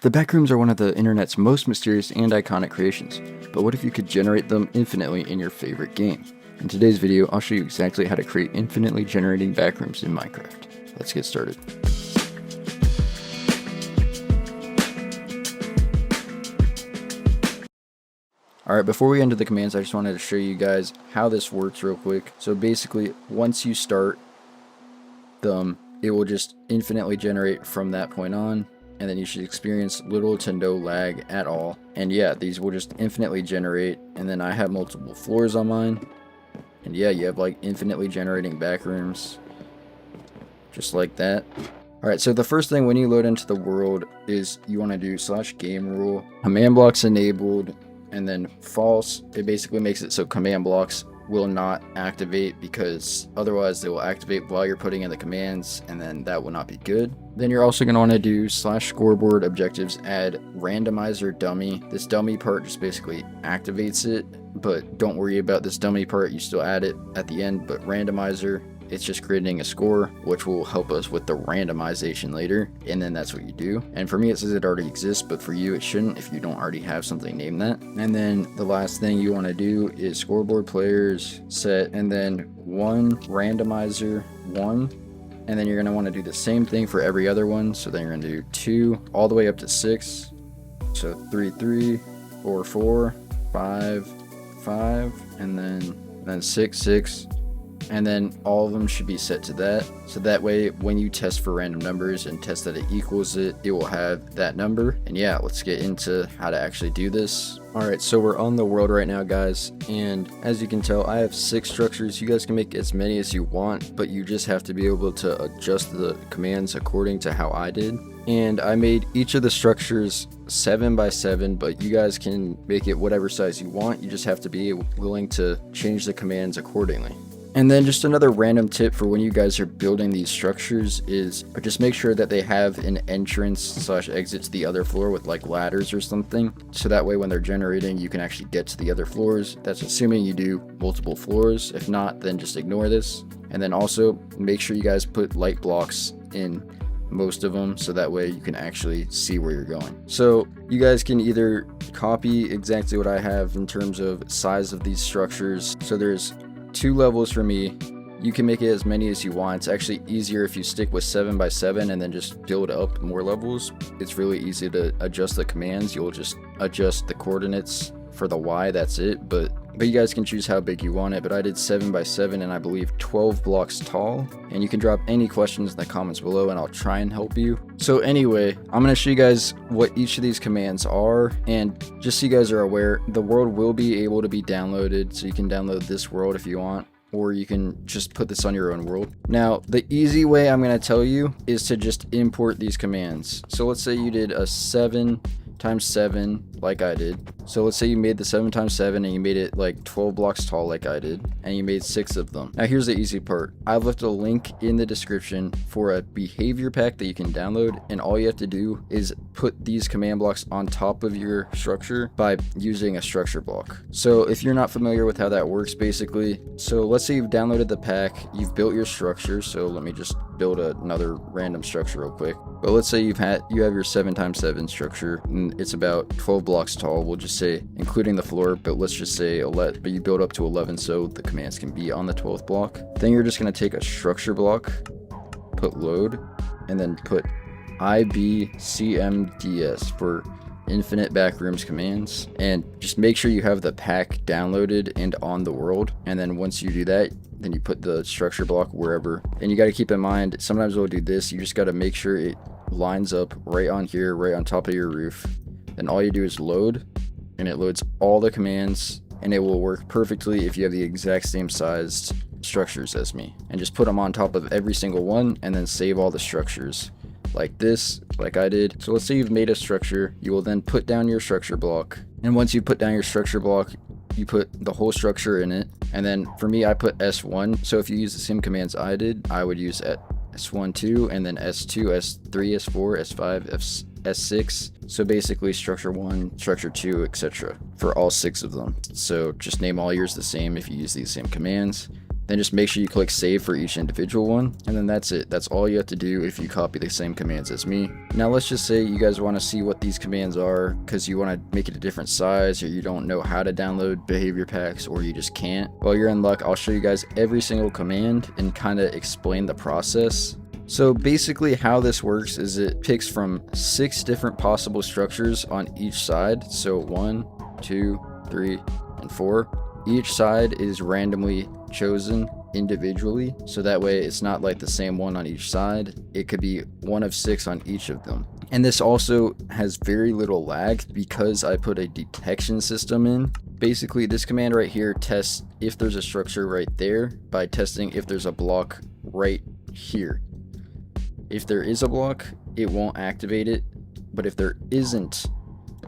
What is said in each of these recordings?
The backrooms are one of the internet's most mysterious and iconic creations, but what if you could generate them infinitely in your favorite game? In today's video, I'll show you exactly how to create infinitely generating backrooms in Minecraft. Let's get started. Alright, before we enter the commands, I just wanted to show you guys how this works real quick. So basically, once you start them, it will just infinitely generate from that point on, and then you should experience little to no lag at all. And yeah, these will just infinitely generate, and then I have multiple floors on mine. And yeah, you have like infinitely generating backrooms, just like that. Alright, so the first thing when you load into the world is you want to do /game rule, command blocks enabled, and then false. It basically makes it so command blocks will not activate, because otherwise they will activate while you're putting in the commands, and then that will not be good. Then you're also going to want to do /scoreboard objectives add randomizer dummy. This dummy part just basically activates it, but don't worry about this dummy part, you still add it at the end. But randomizer, it's just creating a score, which will help us with the randomization later, and then that's what you do. And for me it says it already exists, but for you it shouldn't if you don't already have something named that. And then the last thing you want to do is scoreboard players set, and then 1 randomizer 1, and then you're going to want to do the same thing for every other one. So then you're going to do 2 all the way up to 6, so 3 3, 4 4, 5 5, and then 6 6. And then all of them should be set to that, so that way when you test for random numbers and test that it equals it, it will have that number. And yeah, let's get into how to actually do this. Alright, so we're on the world right now, guys, and as you can tell, I have 6 structures. You guys can make as many as you want, but you just have to be able to adjust the commands according to how I did. And I made each of the structures 7 by 7, but you guys can make it whatever size you want. You just have to be willing to change the commands accordingly. And then just another random tip for when you guys are building these structures is just make sure that they have an entrance / exit to the other floor with like ladders or something, so that way when they're generating you can actually get to the other floors. That's assuming you do multiple floors. If not, then just ignore this. And then also make sure you guys put light blocks in most of them, so that way you can actually see where you're going. So you guys can either copy exactly what I have in terms of size of these structures. So there's 2 levels for me. You can make it as many as you want. It's actually easier if you stick with 7 by 7 and then just build up more levels. It's really easy to adjust the commands. You'll just adjust the coordinates for the Y, that's it. But you guys can choose how big you want it. But I did 7 by 7 and I believe 12 blocks tall. And you can drop any questions in the comments below and I'll try and help you. So anyway, I'm going to show you guys what each of these commands are, and just so you guys are aware, the world will be able to be downloaded, so you can download this world if you want, or you can just put this on your own world. Now, the easy way I'm going to tell you is to just import these commands. So let's say you did a 7 times 7 like I did. So let's say you made the 7 times 7 and you made it like 12 blocks tall like I did, and you made 6 of them. Now here's the easy part. I've left a link in the description for a behavior pack that you can download, and all you have to do is put these command blocks on top of your structure by using a structure block. So if you're not familiar with how that works, basically, so let's say you've downloaded the pack, you've built your structure. So let me just build another random structure real quick. But let's say you have your 7 times 7 structure, and it's about 12 blocks tall. We'll just say including the floor, but let's just say 11, but you build up to 11 so the commands can be on the 12th block. Then you're just going to take a structure block, put load, and then put IBCMDS for infinite backrooms commands, and just make sure you have the pack downloaded and on the world. And then once you do that, then you put the structure block wherever. And you got to keep in mind, sometimes we'll do this, you just got to make sure it lines up right on here, right on top of your roof. Then all you do is load, and it loads all the commands, and it will work perfectly if you have the exact same sized structures as me. And just put them on top of every single one, and then save all the structures like this, like I did. So let's say you've made a structure, you will then put down your structure block, and once you put down your structure block, you put the whole structure in it. And then for me, I put S1. So if you use the same commands I did, I would use S1 2, and then S2, S3, S4, S5, S6. So basically structure 1, structure 2, etc. for all 6 of them. So just name all yours the same if you use these same commands. Then just make sure you click save for each individual one, and then that's it. That's all you have to do if you copy the same commands as me. Now let's just say you guys want to see what these commands are because you want to make it a different size, or you don't know how to download behavior packs, or you just can't. Well, you're in luck. I'll show you guys every single command and kind of explain the process. So basically how this works is it picks from 6 different possible structures on each side. So 1, 2, 3, and 4. Each side is randomly chosen individually, so that way it's not like the same one on each side. It could be one of 6 on each of them. And this also has very little lag because I put a detection system in. Basically, this command right here tests if there's a structure right there by testing if there's a block right here. If there is a block, it won't activate it, but if there isn't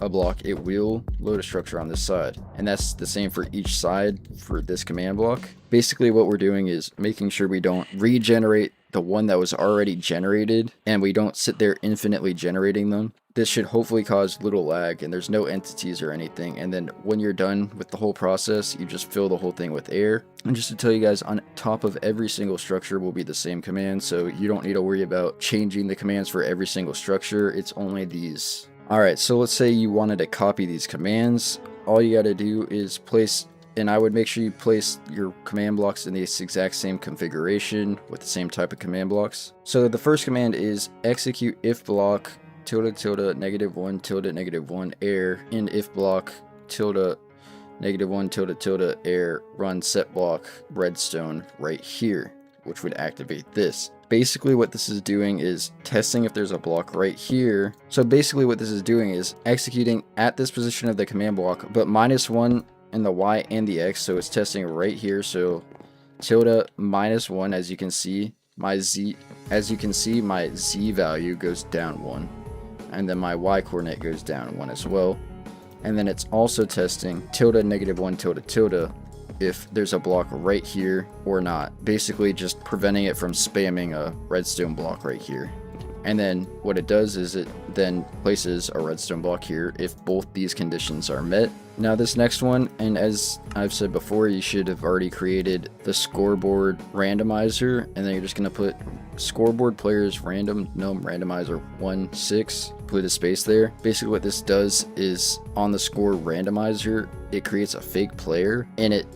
a block, it will load a structure on this side. And that's the same for each side for this command block. Basically what we're doing is making sure we don't regenerate the one that was already generated, and we don't sit there infinitely generating them. This should hopefully cause little lag, and there's no entities or anything. And then when you're done with the whole process, you just fill the whole thing with air. And just to tell you guys, on top of every single structure will be the same command, so you don't need to worry about changing the commands for every single structure. It's only these. Alright, so let's say you wanted to copy these commands. All you gotta do is place, and I would make sure you place your command blocks in this exact same configuration with the same type of command blocks. So the first command is execute if block tilde tilde -1 tilde -1 air in if block tilde -1 tilde tilde air run set block redstone right here, which would activate this. Basically what this is doing is testing if there's a block right here. So basically what this is doing is executing at this position of the command block, but -1 in the Y and the X, so it's testing right here. So tilde -1, as you can see, my Z value goes down 1, and then my Y coordinate goes down 1 as well. And then it's also testing tilde -1 tilde tilde if there's a block right here or not, basically just preventing it from spamming a redstone block right here. And then what it does is it then places a redstone block here if both these conditions are met. Now this next one, and as I've said before, you should have already created the scoreboard randomizer, and then you're just going to put scoreboard players random num randomizer 1 6, put a space there. Basically what this does is on the score randomizer, it creates a fake player, and it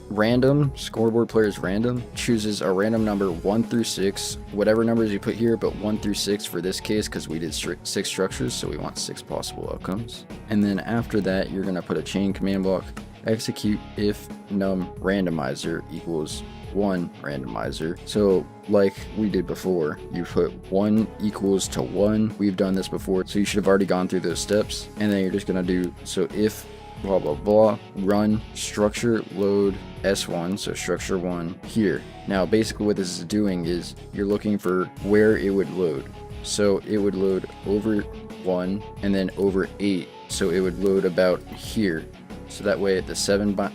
scoreboard players random chooses a random number 1 through 6, whatever numbers you put here, but 1 through 6 for this case because we did 6 structures, so we want 6 possible outcomes. And then after that, you're going to put a chain command block, execute if num randomizer equals 1 randomizer. So like we did before, you put 1 equals to 1. We've done this before, so you should have already gone through those steps. And then you're just going to do, so if blah blah blah run structure load S1, so structure 1 here. Now basically what this is doing is you're looking for where it would load. So it would load over 1 and then over 8, so it would load about here. So that way the 7 by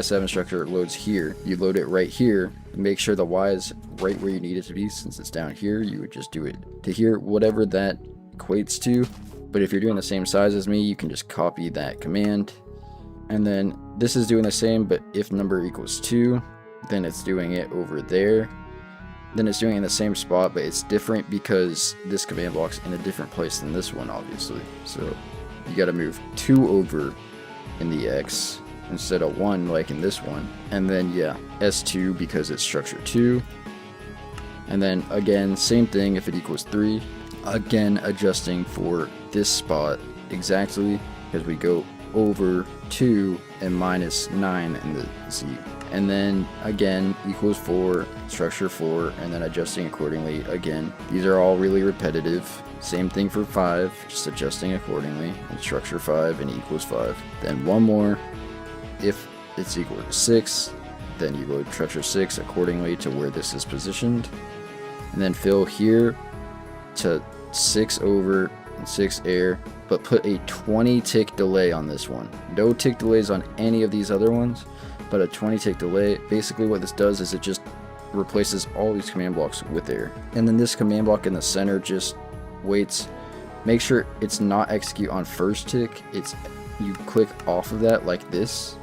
7 structure loads here. You load it right here. Make sure the Y is right where you need it to be. Since it's down here, you would just do it to here, whatever that equates to. But if you're doing the same size as me, you can just copy that command. And then this is doing the same, but if number equals 2, then it's doing it over there. Then it's doing it in the same spot, but it's different because this command block's in a different place than this one, obviously. So you got to move 2 over in the X instead of 1 like in this one. And then yeah, S2 because it's structure 2. And then again, same thing if it equals 3. Again, adjusting for this spot exactly because we go over 2 and -9 in the Z. And then again equals 4, structure 4, and then adjusting accordingly. Again, these are all really repetitive. Same thing for 5, just adjusting accordingly, and structure 5 and equals 5. Then one more, if it's equal to 6, then you load structure 6 accordingly to where this is positioned. And then fill here to 6 over and 6 air, but put a 20 tick delay on this one. No tick delays on any of these other ones, but a 20 tick delay. Basically what this does is it just replaces all these command blocks with air. And then this command block in the center just waits. Make sure it's not execute on first tick. It's you click off of that like this,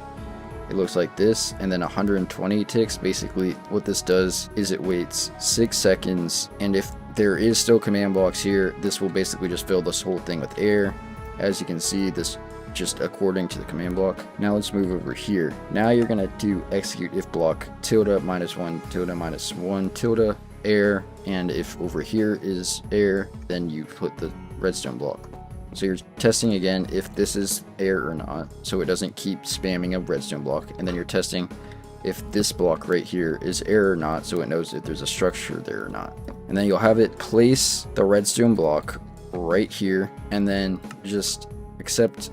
it looks like this. And then 120 ticks, basically what this does is it waits 6 seconds, and if there is still command blocks here, this will basically just fill this whole thing with air. As you can see, this just according to the command block. Now let's move over here. Now you're gonna do execute if block tilde -1 tilde -1 tilde air, and if over here is air, then you put the redstone block. So you're testing again if this is air or not, so it doesn't keep spamming a redstone block, and then you're testing if this block right here is air or not, so it knows if there's a structure there or not. And then you'll have it place the redstone block right here, and then just accept.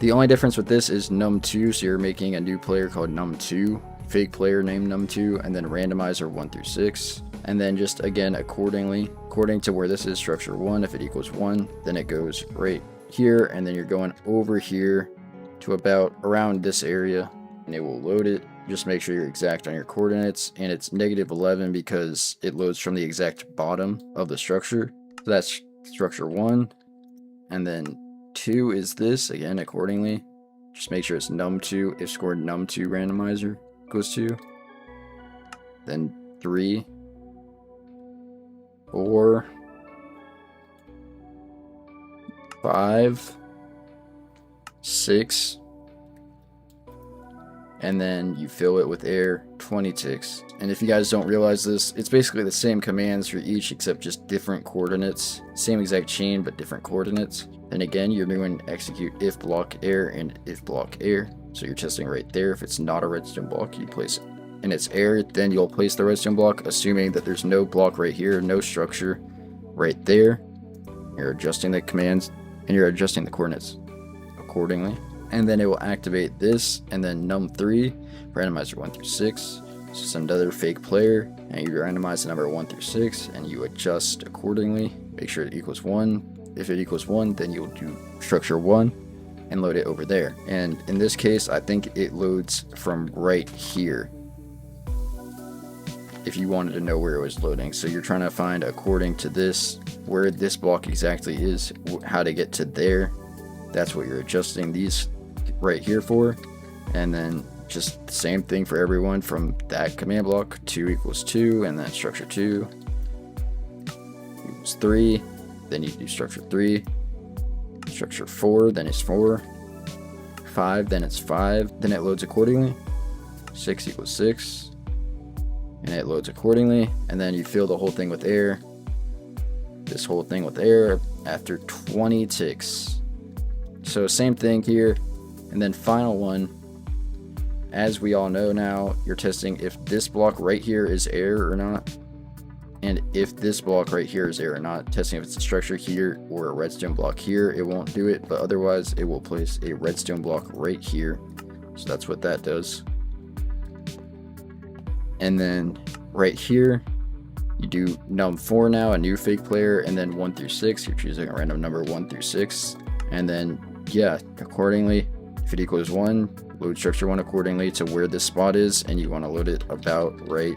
The only difference with this is num2, so you're making a new player called num2, fake player named num2, and then randomizer 1 through 6. And then just again according to where this is structure 1, if it equals 1, then it goes right here, and then you're going over here to about around this area, and it will load it. Just make sure you're exact on your coordinates, and it's -11 because it loads from the exact bottom of the structure. So that's structure 1, and then 2 is this, again accordingly. Just make sure it's num2 if scored num2 randomizer equals 2. Then 3, 4, 5, 6, and then you fill it with air 20 ticks. And if you guys don't realize this, it's basically the same commands for each except just different coordinates. Same exact chain but different coordinates. Then again, you're doing execute if block air and if block air. So you're testing right there. If it's not a redstone block, you place it and it's air, then you'll place the redstone block, assuming that there's no block right here, no structure right there. You're adjusting the commands and you're adjusting the coordinates accordingly. And then it will activate this, and then num3, randomizer 1 through 6. So it's another fake player, and you randomize the number 1 through 6, and you adjust accordingly. Make sure it equals 1. If it equals 1, then you'll do structure 1 and load it over there. And in this case, I think it loads from right here, if you wanted to know where it was loading. So you're trying to find, according to this, where this block exactly is, how to get to there. That's what you're adjusting these right here for. And then just the same thing for everyone from that command block. 2 equals 2, and then structure 2 equals 3, then you do structure 3, structure 4, then it's 4, 5, then it's 5, then it loads accordingly. 6 equals 6, and it loads accordingly. And then you fill the whole thing with air, this whole thing with air after 20 ticks. So same thing here. And then final one, as we all know now, you're testing if this block right here is air or not, and if this block right here is air or not. Testing if it's a structure here or a redstone block here. It won't do it, but otherwise it will place a redstone block right here. So that's what that does. And then right here you do num4 now, a new fake player, and then 1 through 6. You're choosing a random number 1 through 6, and then yeah, accordingly, if it equals 1, load structure 1 accordingly to where this spot is, and you want to load it about right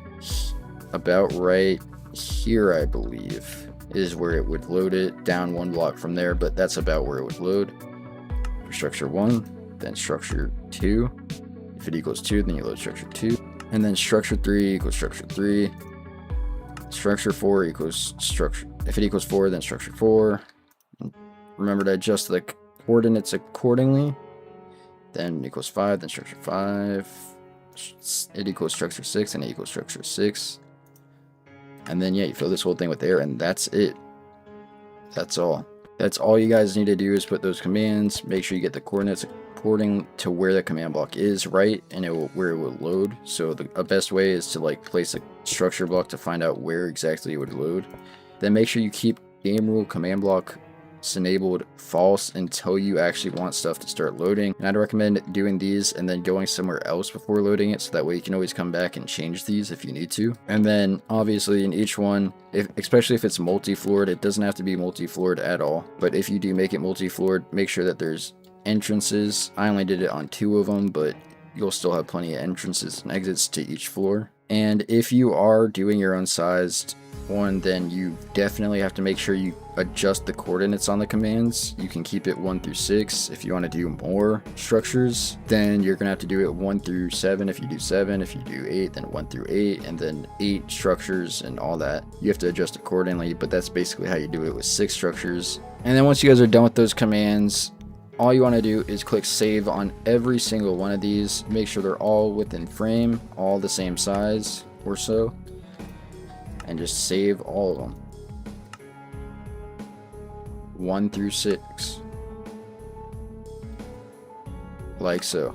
here, I believe, is where it would load it, down 1 block from there, but that's about where it would load. For structure 1, then structure 2. If it equals 2, then you load structure 2, and then structure 3 equals structure 3. Structure 4 equals structure. If it equals 4, then structure 4. Remember to adjust the coordinates accordingly. Then equals 5, then structure 5. It equals structure 6, and it equals structure 6. And then yeah, you fill this whole thing with air, and that's it. That's all. That's all you guys need to do is put those commands. Make sure you get the coordinates according to where the command block is, right, and where it will load. So the best way is to like place a structure block to find out where exactly it would load. Then make sure you keep game rule command block enabled false until you actually want stuff to start loading. And I'd recommend doing these and then going somewhere else before loading it, so that way you can always come back and change these if you need to. And then obviously in each one, especially if it's multi-floored, it doesn't have to be multi-floored at all, but if you do make it multi-floored, make sure that there's entrances. I only did it on 2 of them, but you'll still have plenty of entrances and exits to each floor. And if you are doing your own sized one, then you definitely have to make sure you adjust the coordinates on the commands. You can keep it 1 through 6. If you want to do more structures, then you're gonna have to do it 1 through 7. If you do 7, if you do 8, then 1 through 8, and then 8 structures and all that. You have to adjust accordingly, but that's basically how you do it with 6 structures. And then once you guys are done with those commands, all you want to do is click save on every single one of these. Make sure they're all within frame, all the same size or so, and just save all of them, 1 through 6, like so.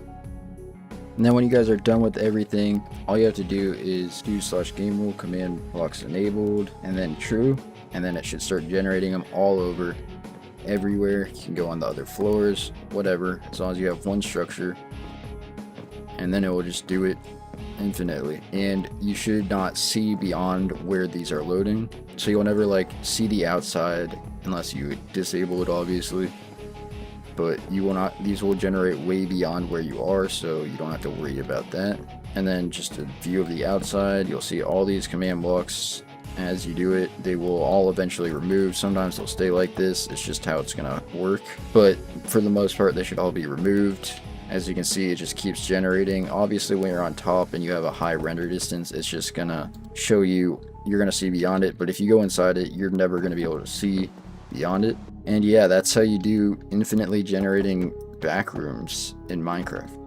And then when you guys are done with everything, all you have to do is do /game rule command blocks enabled, and then true, and then it should start generating them all over everywhere. You can go on the other floors, whatever, as long as you have one structure, and then it will just do it infinitely. And you should not see beyond where these are loading, so you'll never like see the outside unless you disable it, obviously, but you will not. These will generate way beyond where you are, so you don't have to worry about that. And then just a view of the outside, you'll see all these command blocks. As you do it, they will all eventually remove. Sometimes they'll stay like this. It's just how it's gonna work, but for the most part they should all be removed. As you can see, it just keeps generating. Obviously when you're on top and you have a high render distance, it's just gonna show you, you're gonna see beyond it, but if you go inside it, you're never gonna be able to see beyond it. And yeah, that's how you do infinitely generating backrooms in Minecraft.